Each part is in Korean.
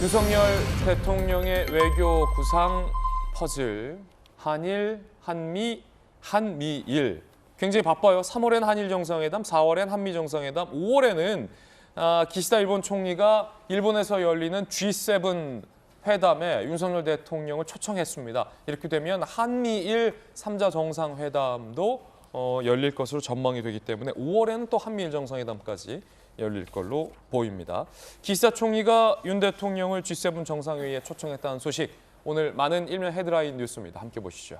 윤석열 대통령의 외교 구상 퍼즐, 한일, 한미, 한미일. 굉장히 바빠요. 3월엔 한일 정상회담, 4월엔 한미 정상회담, 5월에는 기시다 일본 총리가 일본에서 열리는 G7 회담에 윤석열 대통령을 초청했습니다. 이렇게 되면 한미일 3자 정상회담도 열릴 것으로 전망이 되기 때문에 5월에는 또 한미일 정상회담까지 열릴 걸로 보입니다. 기시다 총리가 윤 대통령을 G7 정상회의에 초청했다는 소식, 오늘 많은 일면 헤드라인 뉴스입니다. 함께 보시죠.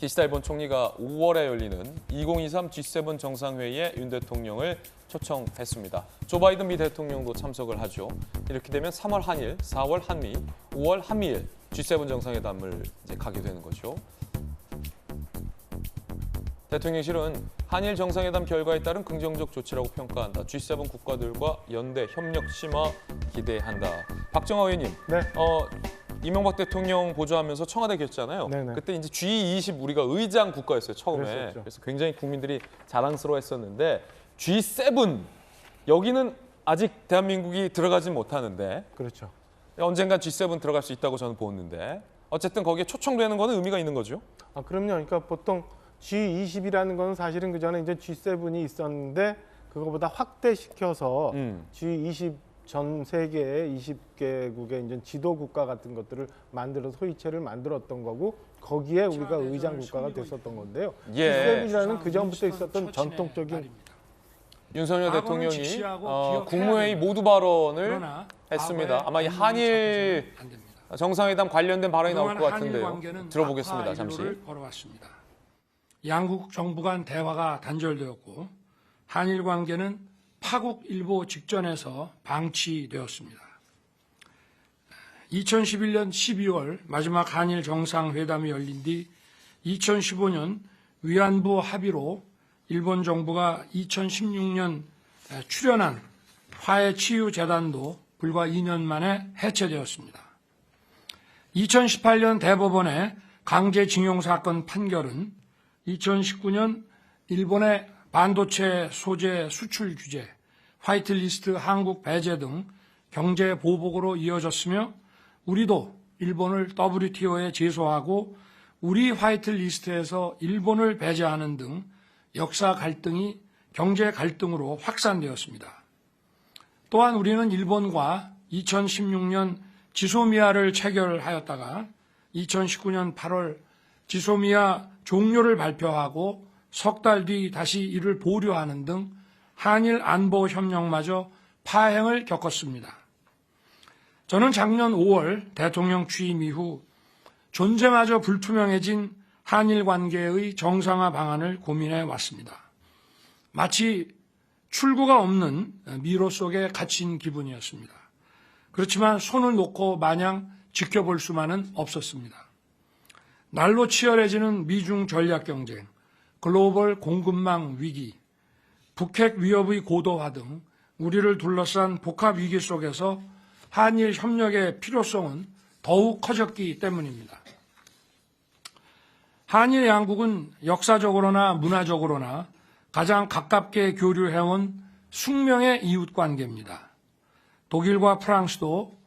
기시다 일본 총리가 5월에 열리는 2023 G7 정상회의에 윤 대통령을 초청했습니다. 조 바이든 미 대통령도 참석을 하죠. 이렇게 되면 3월 한일, 4월 한미, 5월 한미일 G7 정상회담을 이제 가게 되는 거죠. 대통령실은 한일 정상회담 결과에 따른 긍정적 조치라고 평가한다. G7 국가들과 연대, 협력 심화 기대한다. 박정하 의원님, 네. 이명박 대통령 보좌하면서 청와대 계셨잖아요. 네네. 그때 이제 G20 우리가 의장 국가였어요, 처음에. 그랬었죠. 그래서 굉장히 국민들이 자랑스러워했었는데 G7 여기는 아직 대한민국이 들어가지 못하는데 그렇죠. 언젠간 G7 들어갈 수 있다고 저는 보는데 어쨌든 거기에 초청되는 거는 의미가 있는 거죠. 그럼요. 그러니까 보통 G20이라는 건 사실은 그 전에 이제 G7이 있었는데 그거보다 확대시켜서 G20 전 세계의 20개국의 이제 지도 국가 같은 것들을 만들어서 회의체를 만들었던 거고 거기에 우리가 의장 국가가 됐었던 건데요. 예. G7이라는 그 전부터 있었던 전통적인 윤석열 대통령이 국무회의 모두 발언을 했습니다. 아마 이 한일 정상회담 관련된 발언이 나올 것 같은데요. 들어보겠습니다. 잠시. 걸어왔습니다. 양국 정부 간 대화가 단절되었고 한일 관계는 파국 일보 직전에서 방치되었습니다. 2011년 12월 마지막 한일 정상회담이 열린 뒤 2015년 위안부 합의로 일본 정부가 2016년 출연한 화해치유재단도 불과 2년 만에 해체되었습니다. 2018년 대법원의 강제징용 사건 판결은 2019년 일본의 반도체 소재 수출 규제, 화이트리스트 한국 배제 등 경제 보복으로 이어졌으며 우리도 일본을 WTO에 제소하고 우리 화이트리스트에서 일본을 배제하는 등 역사 갈등이 경제 갈등으로 확산되었습니다. 또한 우리는 일본과 2016년 지소미아를 체결하였다가 2019년 8월 지소미아 종료를 발표하고 석 달 뒤 다시 이를 보류하는 등 한일 안보 협력마저 파행을 겪었습니다. 저는 작년 5월 대통령 취임 이후 존재마저 불투명해진 한일 관계의 정상화 방안을 고민해 왔습니다. 마치 출구가 없는 미로 속에 갇힌 기분이었습니다. 그렇지만 손을 놓고 마냥 지켜볼 수만은 없었습니다. 날로 치열해지는 미중 전략 경쟁, 글로벌 공급망 위기, 북핵 위협의 고도화 등 우리를 둘러싼 복합 위기 속에서 한일 협력의 필요성은 더욱 커졌기 때문입니다. 한일 양국은 역사적으로나 문화적으로나 가장 가깝게 교류해온 숙명의 이웃관계입니다. 독일과 프랑스도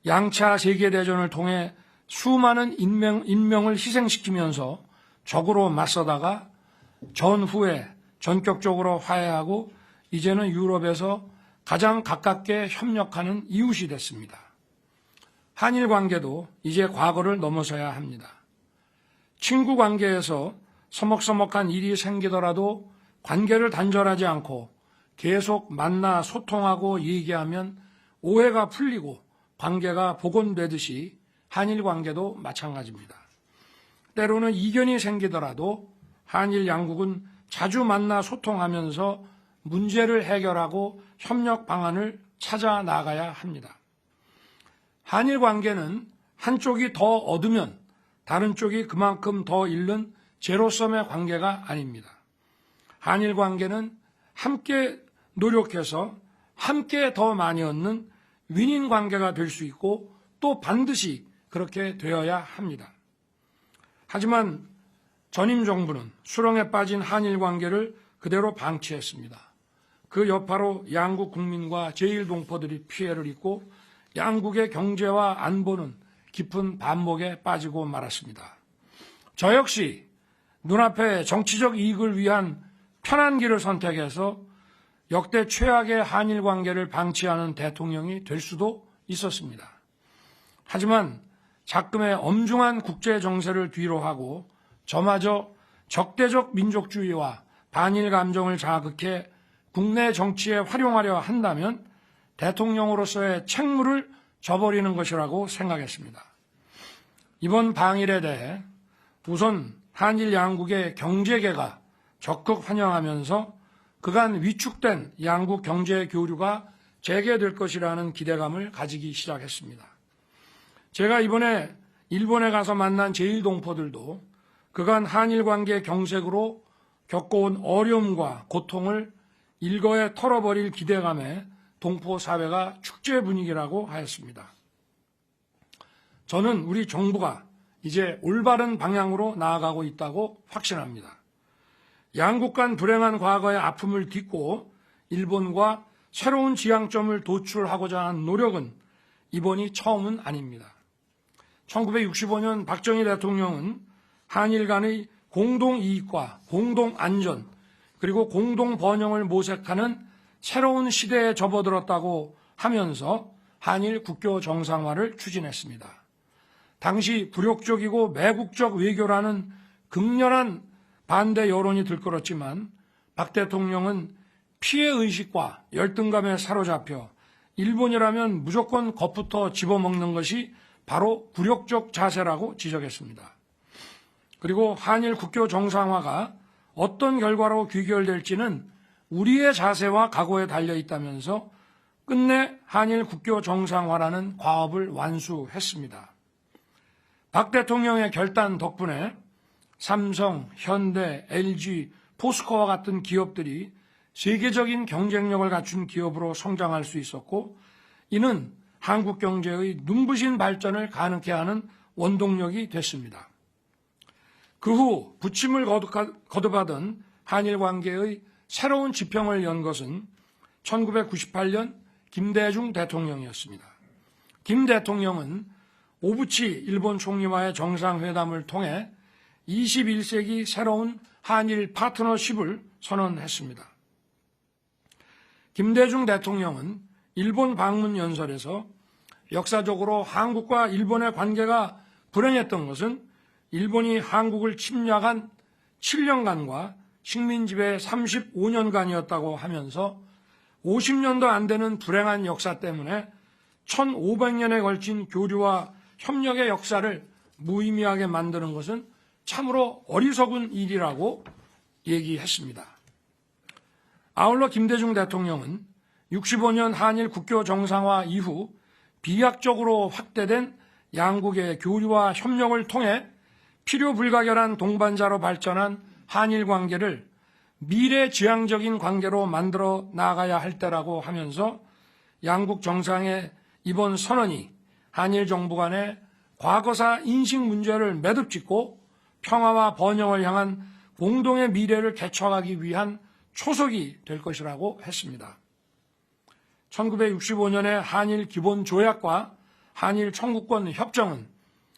양차 세계대전을 통해 수많은 인명을 희생시키면서 적으로 맞서다가 전후에 전격적으로 화해하고 이제는 유럽에서 가장 가깝게 협력하는 이웃이 됐습니다. 한일 관계도 이제 과거를 넘어서야 합니다. 친구 관계에서 서먹서먹한 일이 생기더라도 관계를 단절하지 않고 계속 만나 소통하고 얘기하면 오해가 풀리고 관계가 복원되듯이 한일 관계도 마찬가지입니다. 때로는 이견이 생기더라도 한일 양국은 자주 만나 소통하면서 문제를 해결하고 협력 방안을 찾아 나가야 합니다. 한일 관계는 한쪽이 더 얻으면 다른 쪽이 그만큼 더 잃는 제로섬의 관계가 아닙니다. 한일 관계는 함께 노력해서 함께 더 많이 얻는 윈윈 관계가 될 수 있고 또 반드시 그렇게 되어야 합니다. 하지만 전임 정부는 수렁에 빠진 한일 관계를 그대로 방치했습니다. 그 여파로 양국 국민과 제1동포들이 피해를 입고 양국의 경제와 안보는 깊은 반목에 빠지고 말았습니다. 저 역시 눈앞에 정치적 이익을 위한 편한 길을 선택해서 역대 최악의 한일 관계를 방치하는 대통령이 될 수도 있었습니다. 하지만 작금의 엄중한 국제 정세를 뒤로하고 저마저 적대적 민족주의와 반일 감정을 자극해 국내 정치에 활용하려 한다면 대통령으로서의 책무를 져버리는 것이라고 생각했습니다. 이번 방일에 대해 우선 한일 양국의 경제계가 적극 환영하면서 그간 위축된 양국 경제 교류가 재개될 것이라는 기대감을 가지기 시작했습니다. 제가 이번에 일본에 가서 만난 제1동포들도 그간 한일 관계 경색으로 겪어온 어려움과 고통을 일거에 털어버릴 기대감에 동포 사회가 축제 분위기라고 하였습니다. 저는 우리 정부가 이제 올바른 방향으로 나아가고 있다고 확신합니다. 양국 간 불행한 과거의 아픔을 딛고 일본과 새로운 지향점을 도출하고자 한 노력은 이번이 처음은 아닙니다. 1965년 박정희 대통령은 한일 간의 공동 이익과 공동 안전 그리고 공동 번영을 모색하는 새로운 시대에 접어들었다고 하면서 한일 국교 정상화를 추진했습니다. 당시 불욕적이고 매국적 외교라는 극렬한 반대 여론이 들끓었지만 박 대통령은 피해의식과 열등감에 사로잡혀 일본이라면 무조건 겁부터 집어먹는 것이 바로 굴욕적 자세라고 지적했습니다. 그리고 한일 국교 정상화가 어떤 결과로 귀결될지는 우리의 자세와 각오에 달려 있다면서 끝내 한일 국교 정상화라는 과업을 완수했습니다. 박 대통령의 결단 덕분에 삼성, 현대, LG, 포스코와 같은 기업들이 세계적인 경쟁력을 갖춘 기업으로 성장할 수 있었고 이는 한국 경제의 눈부신 발전을 가능케 하는 원동력이 됐습니다. 그 후 부침을 거듭하던 한일 관계의 새로운 지평을 연 것은 1998년 김대중 대통령이었습니다. 김 대통령은 오부치 일본 총리와의 정상회담을 통해 21세기 새로운 한일 파트너십을 선언했습니다. 김대중 대통령은 일본 방문 연설에서 역사적으로 한국과 일본의 관계가 불행했던 것은 일본이 한국을 침략한 7년간과 식민지배 35년간이었다고 하면서 50년도 안 되는 불행한 역사 때문에 1500년에 걸친 교류와 협력의 역사를 무의미하게 만드는 것은 참으로 어리석은 일이라고 얘기했습니다. 아울러 김대중 대통령은 65년 한일 국교 정상화 이후 비약적으로 확대된 양국의 교류와 협력을 통해 필요 불가결한 동반자로 발전한 한일 관계를 미래지향적인 관계로 만들어 나가야 할 때라고 하면서 양국 정상의 이번 선언이 한일 정부 간의 과거사 인식 문제를 매듭짓고 평화와 번영을 향한 공동의 미래를 개척하기 위한 초석이 될 것이라고 했습니다. 1965년의 한일 기본조약과 한일 청구권 협정은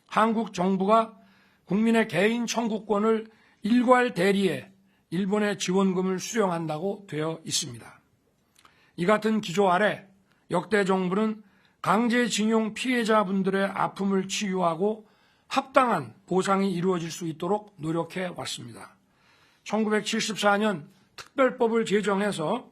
한국 정부가 국민의 개인 청구권을 일괄 대리해 일본의 지원금을 수령한다고 되어 있습니다. 이 같은 기조 아래 역대 정부는 강제징용 피해자분들의 아픔을 치유하고 합당한 보상이 이루어질 수 있도록 노력해 왔습니다. 1974년 특별법을 제정해서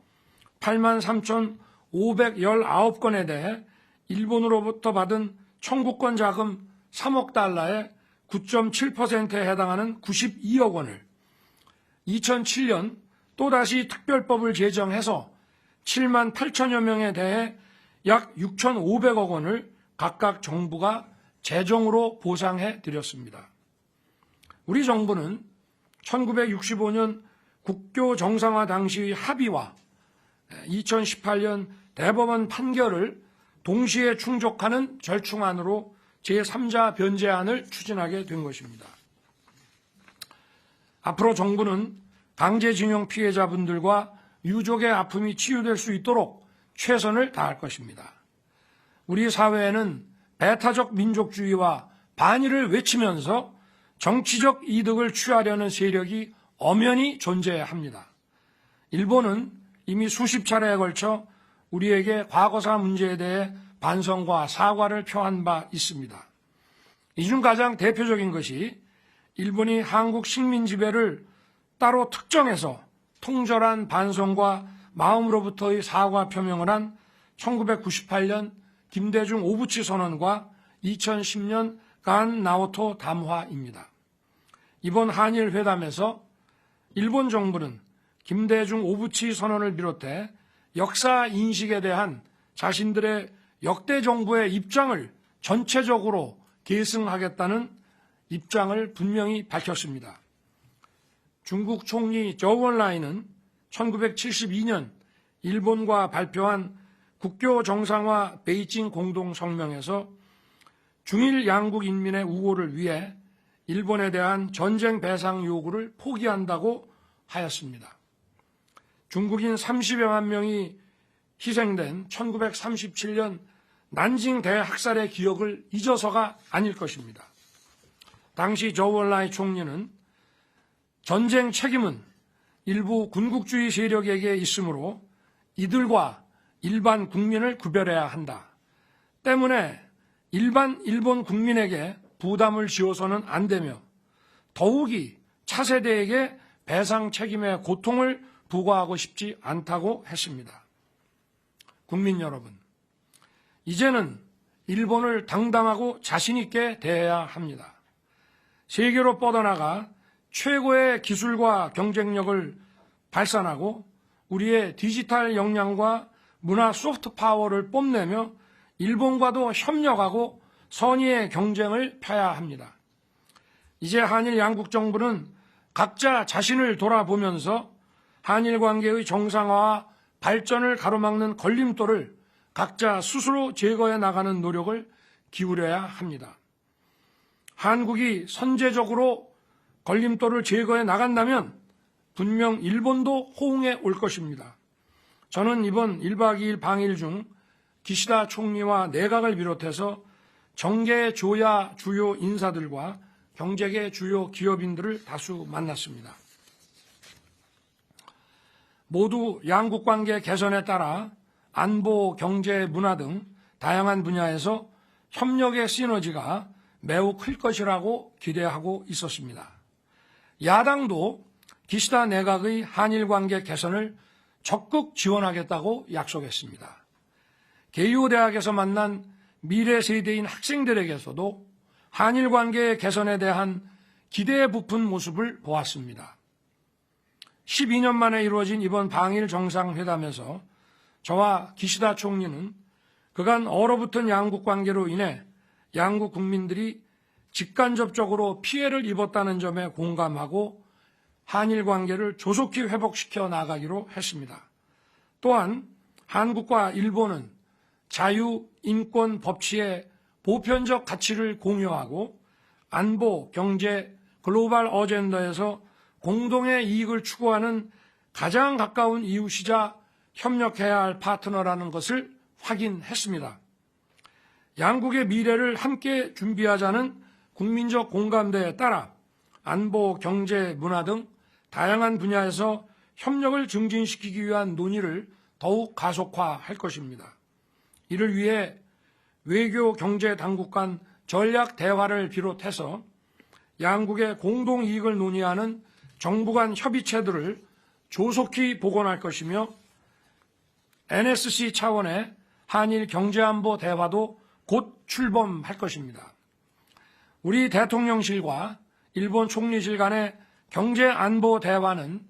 83,519건에 대해 일본으로부터 받은 청구권 자금 3억 달러의 9.7%에 해당하는 92억 원을 2007년 또다시 특별법을 제정해서 7만 8천여 명에 대해 약 6,500억 원을 각각 정부가 재정으로 보상해 드렸습니다. 우리 정부는 1965년 국교 정상화 당시 합의와 2018년 대법원 판결을 동시에 충족하는 절충안으로 제3자 변제안을 추진하게 된 것입니다. 앞으로 정부는 강제징용 피해자분들과 유족의 아픔이 치유될 수 있도록 최선을 다할 것입니다. 우리 사회에는 배타적 민족주의와 반일을 외치면서 정치적 이득을 취하려는 세력이 엄연히 존재합니다. 일본은 이미 수십 차례에 걸쳐 우리에게 과거사 문제에 대해 반성과 사과를 표한 바 있습니다. 이 중 가장 대표적인 것이 일본이 한국 식민 지배를 따로 특정해서 통절한 반성과 마음으로부터의 사과 표명을 한 1998년 김대중 오부치 선언과 2010년 간 나오토 담화입니다. 이번 한일 회담에서 일본 정부는 김대중 오부치 선언을 비롯해 역사 인식에 대한 자신들의 역대 정부의 입장을 전체적으로 계승하겠다는 입장을 분명히 밝혔습니다. 중국 총리 저우언라이는 1972년 일본과 발표한 국교 정상화 베이징 공동성명에서 중일 양국 인민의 우호를 위해 일본에 대한 전쟁 배상 요구를 포기한다고 하였습니다. 중국인 30여만 명이 희생된 1937년 난징 대학살의 기억을 잊어서가 아닐 것입니다. 당시 저우언라이 총리는 전쟁 책임은 일부 군국주의 세력에게 있으므로 이들과 일반 국민을 구별해야 한다. 때문에 일반 일본 국민에게 부담을 지어서는 안 되며 더욱이 차세대에게 배상 책임의 고통을 부과하고 싶지 않다고 했습니다. 국민 여러분, 이제는 일본을 당당하고 자신 있게 대해야 합니다. 세계로 뻗어나가 최고의 기술과 경쟁력을 발산하고 우리의 디지털 역량과 문화 소프트 파워를 뽐내며 일본과도 협력하고 선의의 경쟁을 펴야 합니다. 이제 한일 양국 정부는 각자 자신을 돌아보면서 한일 관계의 정상화와 발전을 가로막는 걸림돌을 각자 스스로 제거해 나가는 노력을 기울여야 합니다. 한국이 선제적으로 걸림돌을 제거해 나간다면 분명 일본도 호응해 올 것입니다. 저는 이번 1박 2일 방일 중 기시다 총리와 내각을 비롯해서 정계 조야 주요 인사들과 경제계 주요 기업인들을 다수 만났습니다. 모두 양국 관계 개선에 따라 안보, 경제, 문화 등 다양한 분야에서 협력의 시너지가 매우 클 것이라고 기대하고 있었습니다. 야당도 기시다 내각의 한일 관계 개선을 적극 지원하겠다고 약속했습니다. 개요 대학에서 만난 미래 세대인 학생들에게서도 한일 관계의 개선에 대한 기대에 부푼 모습을 보았습니다. 12년 만에 이루어진 이번 방일 정상회담에서 저와 기시다 총리는 그간 얼어붙은 양국 관계로 인해 양국 국민들이 직간접적으로 피해를 입었다는 점에 공감하고 한일 관계를 조속히 회복시켜 나가기로 했습니다. 또한 한국과 일본은 자유, 인권, 법치의 보편적 가치를 공유하고 안보, 경제, 글로벌 어젠더에서 공동의 이익을 추구하는 가장 가까운 이웃이자 협력해야 할 파트너라는 것을 확인했습니다. 양국의 미래를 함께 준비하자는 국민적 공감대에 따라 안보, 경제, 문화 등 다양한 분야에서 협력을 증진시키기 위한 논의를 더욱 가속화할 것입니다. 이를 위해 외교, 경제 당국 간 전략 대화를 비롯해서 양국의 공동 이익을 논의하는 정부 간 협의체들을 조속히 복원할 것이며 NSC 차원의 한일 경제안보 대화도 곧 출범할 것입니다. 우리 대통령실과 일본 총리실 간의 경제안보 대화는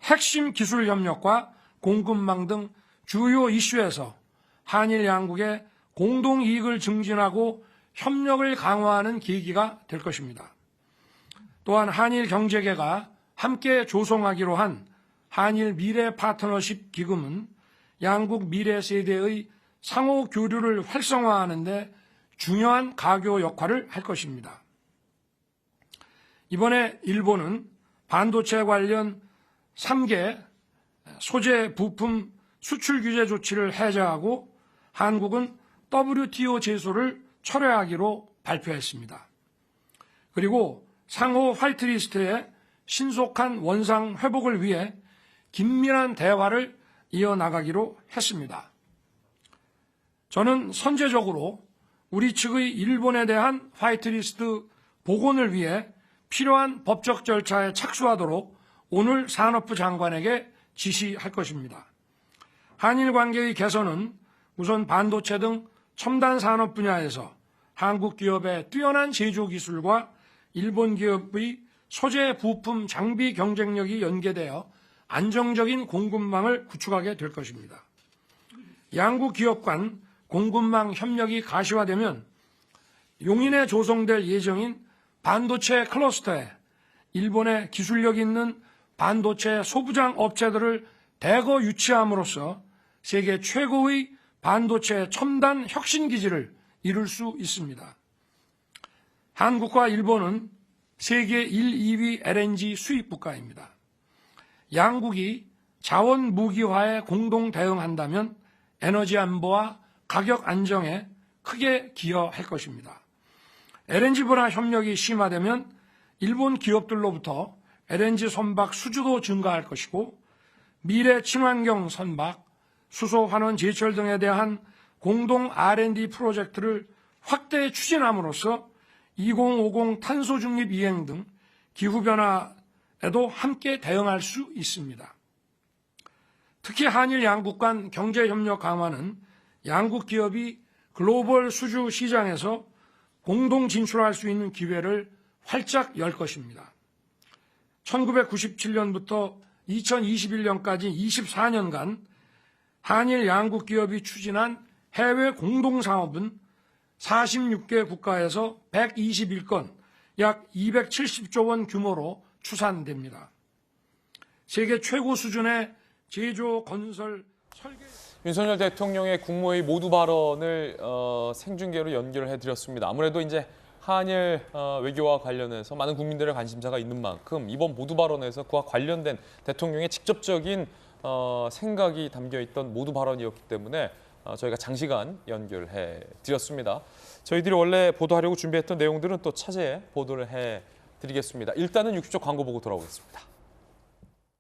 핵심 기술 협력과 공급망 등 주요 이슈에서 한일 양국의 공동 이익을 증진하고 협력을 강화하는 계기가 될 것입니다. 또한 한일 경제계가 함께 조성하기로 한 한일 미래 파트너십 기금은 양국 미래 세대의 상호 교류를 활성화하는 데 중요한 가교 역할을 할 것입니다. 이번에 일본은 반도체 관련 3개 소재 부품 수출 규제 조치를 해제하고 한국은 WTO 제소를 철회하기로 발표했습니다. 그리고 상호 화이트리스트의 신속한 원상 회복을 위해 긴밀한 대화를 이어나가기로 했습니다. 저는 선제적으로 우리 측의 일본에 대한 화이트리스트 복원을 위해 필요한 법적 절차에 착수하도록 오늘 산업부 장관에게 지시할 것입니다. 한일 관계의 개선은 우선 반도체 등 첨단 산업 분야에서 한국 기업의 뛰어난 제조 기술과 일본 기업의 소재, 부품, 장비 경쟁력이 연계되어 안정적인 공급망을 구축하게 될 것입니다. 양국 기업 간 공급망 협력이 가시화되면 용인에 조성될 예정인 반도체 클러스터에 일본의 기술력 있는 반도체 소부장 업체들을 대거 유치함으로써 세계 최고의 반도체 첨단 혁신 기지를 이룰 수 있습니다. 한국과 일본은 세계 1, 2위 LNG 수입 국가입니다. 양국이 자원 무기화에 공동 대응한다면 에너지 안보와 가격 안정에 크게 기여할 것입니다. LNG 분야 협력이 심화되면 일본 기업들로부터 LNG 선박 수주도 증가할 것이고 미래 친환경 선박, 수소 환원 제철 등에 대한 공동 R&D 프로젝트를 확대 추진함으로써 2050 탄소 중립 이행 등 기후변화에도 함께 대응할 수 있습니다. 특히 한일 양국 간 경제협력 강화는 양국 기업이 글로벌 수주 시장에서 공동 진출할 수 있는 기회를 활짝 열 것입니다. 1997년부터 2021년까지 24년간 한일 양국 기업이 추진한 해외 공동사업은 46개 국가에서 121건, 약 270조 원 규모로 추산됩니다. 세계 최고 수준의 제조, 건설, 설계... 윤석열 대통령의 국무회의 모두 발언을 생중계로 연결을 해드렸습니다. 아무래도 이제 한일 외교와 관련해서 많은 국민들의 관심사가 있는 만큼 이번 모두 발언에서 그와 관련된 대통령의 직접적인 생각이 담겨있던 모두 발언이었기 때문에 저희가 장시간 연결해 드렸습니다. 저희들이 원래 보도하려고 준비했던 내용들은 또 차제에 보도를 해드리겠습니다. 일단은 60초 광고 보고 돌아오겠습니다.